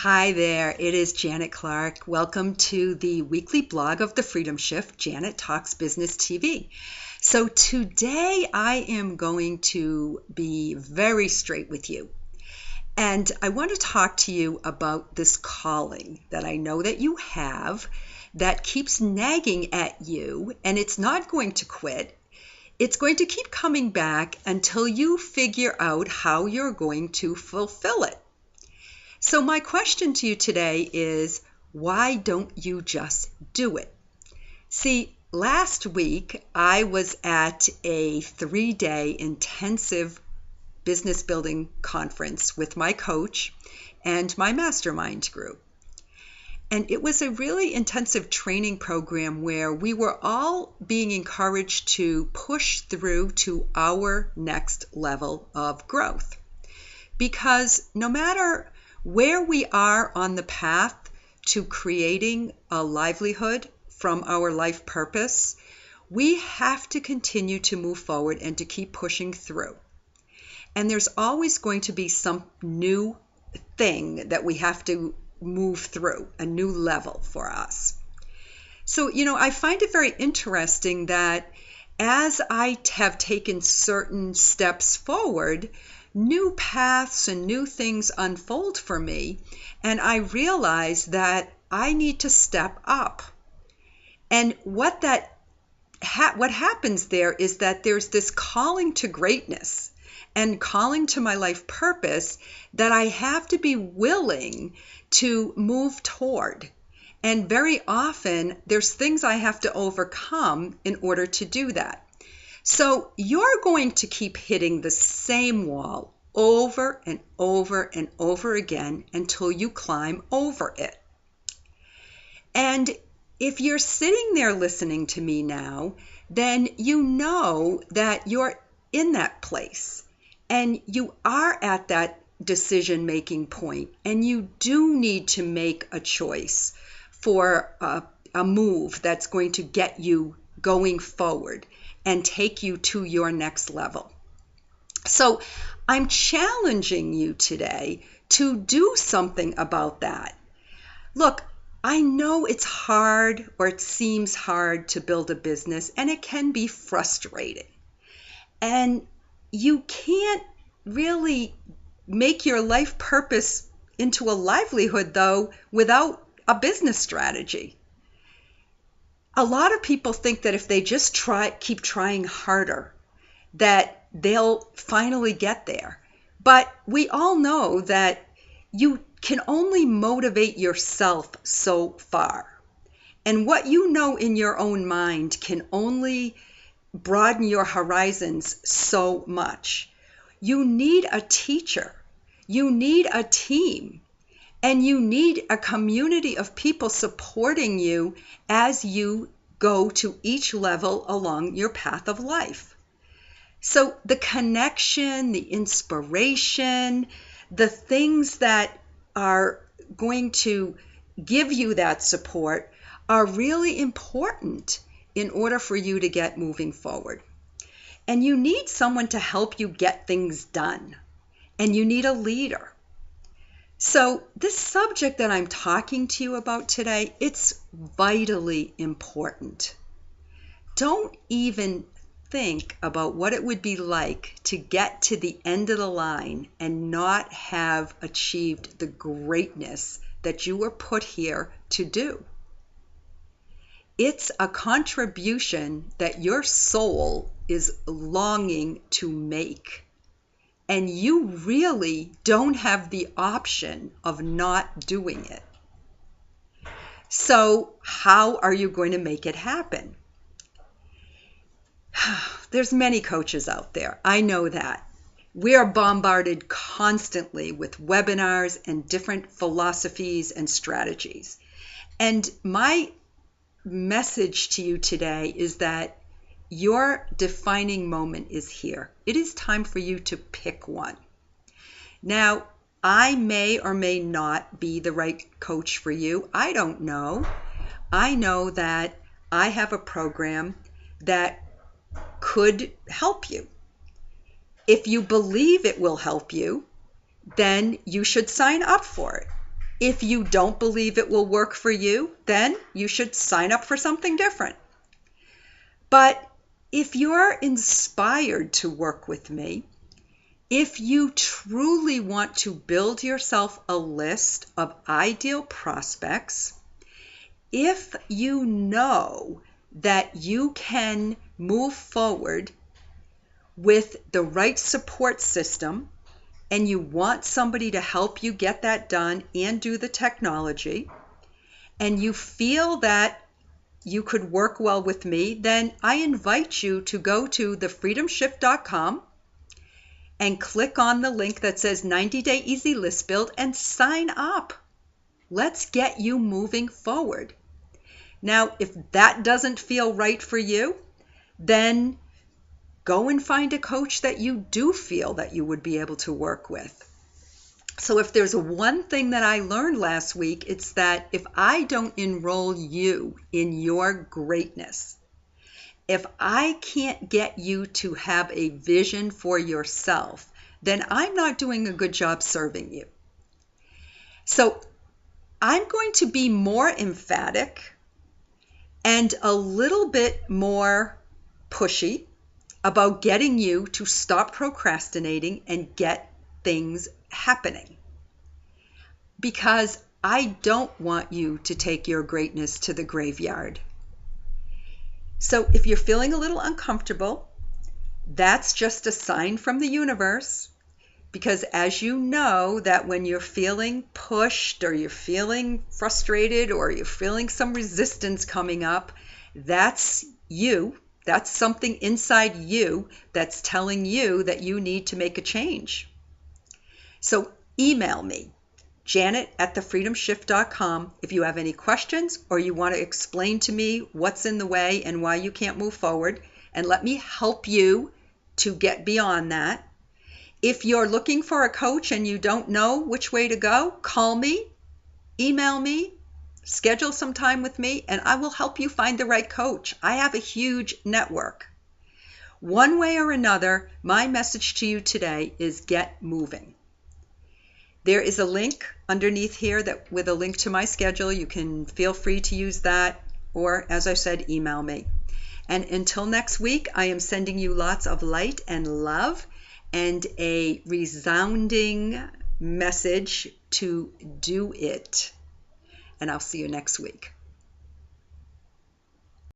Hi there, it is Janet Clark. Welcome to the weekly blog of the Freedom Shift, Janet Talks Business TV. So today I am going to be very straight with you. And I want to talk to you about this calling that I know that you have that keeps nagging at you, and it's not going to quit. It's going to keep coming back until you figure out how you're going to fulfill it. So my question to you today is, why don't you just do it? See, last week I was at a 3-day intensive business building conference with my coach and my mastermind group. And it was a really intensive training program where we were all being encouraged to push through to our next level of growth. Because no matter where we are on the path to creating a livelihood from our life purpose, we have to continue to move forward and to keep pushing through. And there's always going to be some new thing that we have to move through, a new level for us. So, I find it very interesting that as I have taken certain steps forward, new paths and new things unfold for me, and I realize that I need to step up. And what happens there is that there's this calling to greatness and calling to my life purpose that I have to be willing to move toward. And very often there's things I have to overcome in order to do that. So you're going to keep hitting the same wall over and over and over again until you climb over it. And if you're sitting there listening to me now, then you know that you're in that place and you are at that decision-making point, and you do need to make a choice for a move that's going to get you going forward and take you to your next level. So I'm challenging you today to do something about that. Look, I know it's hard, or it seems hard, to build a business, and it can be frustrating. And you can't really make your life purpose into a livelihood, though, without a business strategy. A lot of people think that if they just keep trying harder, that they'll finally get there. But we all know that you can only motivate yourself so far. And what you know in your own mind can only broaden your horizons so much. You need a teacher. You need a team. And you need a community of people supporting you as you go to each level along your path of life. So the connection, the inspiration, the things that are going to give you that support are really important in order for you to get moving forward. And you need someone to help you get things done. And you need a leader. So this subject that I'm talking to you about today, it's vitally important. Don't even think about what it would be like to get to the end of the line and not have achieved the greatness that you were put here to do. It's a contribution that your soul is longing to make. And you really don't have the option of not doing it. So how are you going to make it happen? There's many coaches out there. I know that. We are bombarded constantly with webinars and different philosophies and strategies. And my message to you today is that your defining moment is here. It is time for you to pick one. Now, I may or may not be the right coach for you. I don't know. I know that I have a program that could help you. If you believe it will help you, then you should sign up for it. If you don't believe it will work for you, then you should sign up for something different. But if you're inspired to work with me, if you truly want to build yourself a list of ideal prospects, if you know that you can move forward with the right support system and you want somebody to help you get that done and do the technology, and you feel that you could work well with me, then I invite you to go to thefreedomshift.com and click on the link that says 90-Day Easy List Build and sign up. Let's get you moving forward. Now, if that doesn't feel right for you, then go and find a coach that you do feel that you would be able to work with. So if there's one thing that I learned last week, it's that if I don't enroll you in your greatness, if I can't get you to have a vision for yourself, then I'm not doing a good job serving you. So I'm going to be more emphatic and a little bit more pushy about getting you to stop procrastinating and get things happening. Because I don't want you to take your greatness to the graveyard. So if you're feeling a little uncomfortable, that's just a sign from the universe. Because as you know, that when you're feeling pushed or you're feeling frustrated or you're feeling some resistance coming up, that's you. That's something inside you that's telling you that you need to make a change. So email me, janet@thefreedomshift.com, if you have any questions or you want to explain to me what's in the way and why you can't move forward, and let me help you to get beyond that. If you're looking for a coach and you don't know which way to go, call me, email me, schedule some time with me, and I will help you find the right coach. I have a huge network. One way or another, my message to you today is get moving. There is a link underneath here that with a link to my schedule. You can feel free to use that, or as I said, email me. And until next week, I am sending you lots of light and love and a resounding message to do it. And I'll see you next week.